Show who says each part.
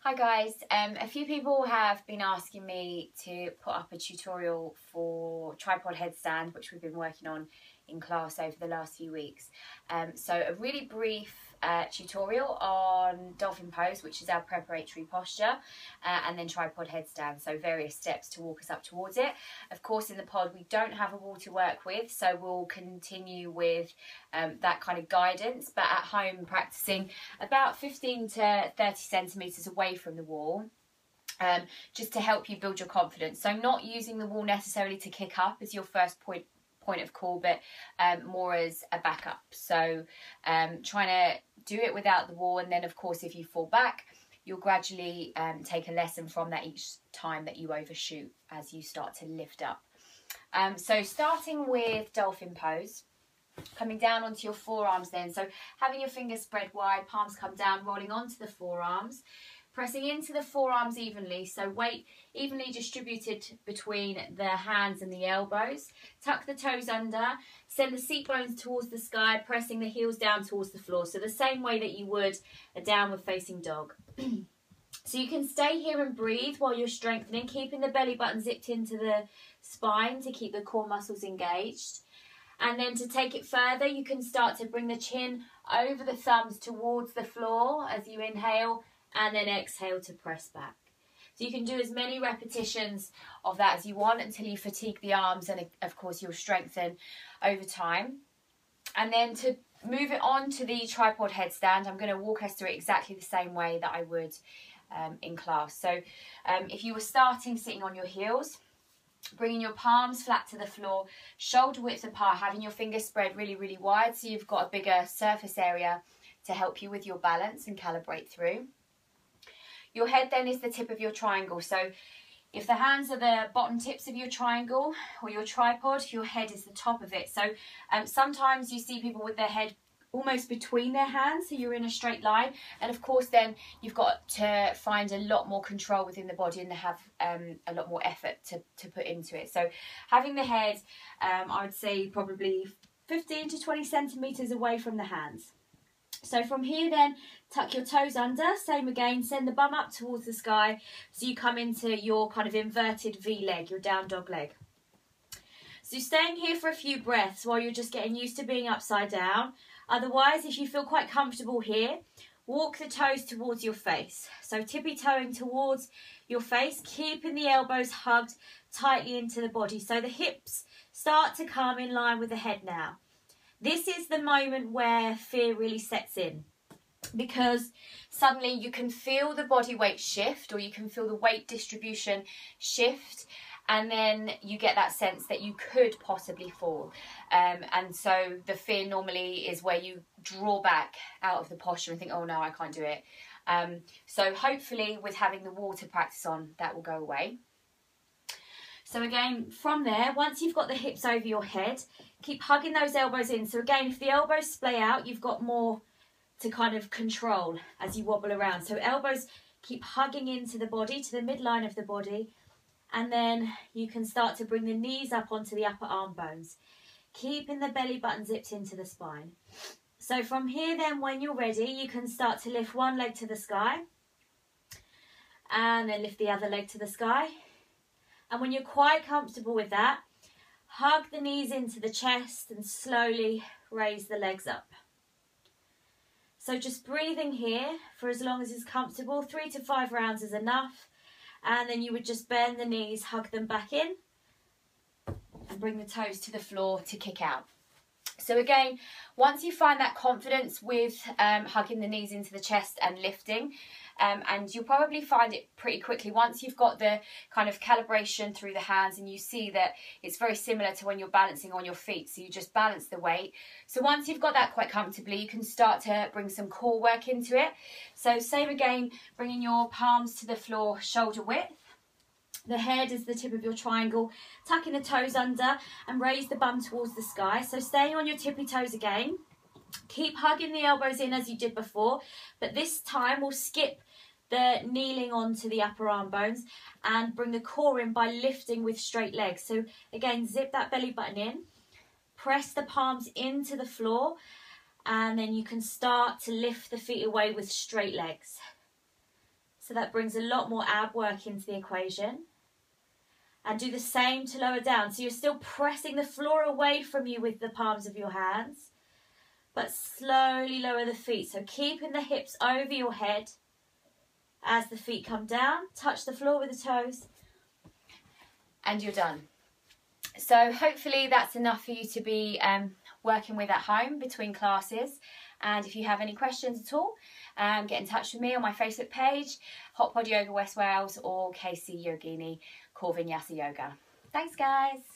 Speaker 1: Hi guys, a few people have been asking me to put up a tutorial for tripod headstand, which we've been working on in class over the last few weeks. So a really brief tutorial on dolphin pose, which is our preparatory posture, and then tripod headstand, so various steps to walk us up towards it. Of course, in the pod we don't have a wall to work with, so we'll continue with that kind of guidance, but at home practicing about 15 to 30 centimetres away from the wall, just to help you build your confidence. So not using the wall necessarily to kick up as your first point of call, but more as a backup. So trying to do it without the wall, and then of course if you fall back, you'll gradually take a lesson from that each time that you overshoot as you start to lift up. So starting with dolphin pose, coming down onto your forearms then. So having your fingers spread wide, palms come down, rolling onto the forearms, pressing into the forearms evenly, so weight evenly distributed between the hands and the elbows. Tuck the toes under, send the seat bones towards the sky, pressing the heels down towards the floor. So the same way that you would a downward facing dog. So you can stay here and breathe while you're strengthening, keeping the belly button zipped into the spine to keep the core muscles engaged. And then to take it further, you can start to bring the chin over the thumbs towards the floor as you inhale, and then exhale to press back. So you can do as many repetitions of that as you want until you fatigue the arms, and of course you'll strengthen over time. And then to move it on to the tripod headstand, I'm going to walk us through it exactly the same way that I would in class. So if you were starting sitting on your heels, bringing your palms flat to the floor, shoulder width apart, having your fingers spread really, really wide so you've got a bigger surface area to help you with your balance and calibrate through. Your head then is the tip of your triangle. So if the hands are the bottom tips of your triangle or your tripod, your head is the top of it. So sometimes you see people with their head almost between their hands, so you're in a straight line, and of course then you've got to find a lot more control within the body and have a lot more effort to put into it. So having the head, I would say probably 15 to 20 centimetres away from the hands. So from here then, tuck your toes under, same again, send the bum up towards the sky so you come into your kind of inverted V leg, your down dog leg. So staying here for a few breaths while you're just getting used to being upside down. Otherwise, if you feel quite comfortable here, walk the toes towards your face. So tippy-toeing towards your face, keeping the elbows hugged tightly into the body. So the hips start to come in line with the head now. This is the moment where fear really sets in, because suddenly you can feel the body weight shift, or you can feel the weight distribution shift, and then you get that sense that you could possibly fall. And so the fear normally is where you draw back out of the posture and think, oh no, I can't do it. So hopefully with having the wall to practice on, that will go away. So again, from there, once you've got the hips over your head, keep hugging those elbows in. So again, if the elbows splay out, you've got more to kind of control as you wobble around. So elbows keep hugging into the body, to the midline of the body. And then you can start to bring the knees up onto the upper arm bones, keeping the belly button zipped into the spine. So from here then, when you're ready, you can start to lift one leg to the sky and then lift the other leg to the sky. And when you're quite comfortable with that, hug the knees into the chest and slowly raise the legs up. So just breathing here for as long as is comfortable. 3 to 5 rounds is enough. And then you would just bend the knees, hug them back in, and bring the toes to the floor to kick out. So again, once you find that confidence with hugging the knees into the chest and lifting, and you'll probably find it pretty quickly once you've got the kind of calibration through the hands, and you see that it's very similar to when you're balancing on your feet, so you just balance the weight. So once you've got that quite comfortably, you can start to bring some core work into it. So same again, bringing your palms to the floor, shoulder width. The head is the tip of your triangle, tucking the toes under and raise the bum towards the sky. So staying on your tippy toes again. Keep hugging the elbows in as you did before, but this time we'll skip the kneeling onto the upper arm bones and bring the core in by lifting with straight legs. So again, zip that belly button in, press the palms into the floor, and then you can start to lift the feet away with straight legs.
Speaker 2: So that brings a lot more ab work into the equation. And do the same to lower down. So you're still pressing the floor away from you with the palms of your hands, but slowly lower the feet. So keeping the hips over your head as the feet come down. Touch the floor with the toes.
Speaker 1: And you're done. So hopefully that's enough for you to be working with at home between classes. And if you have any questions at all, get in touch with me on my Facebook page, Hot Pod Yoga West Wales, or KC Yogini Core Vinyasa Yoga. Thanks, guys.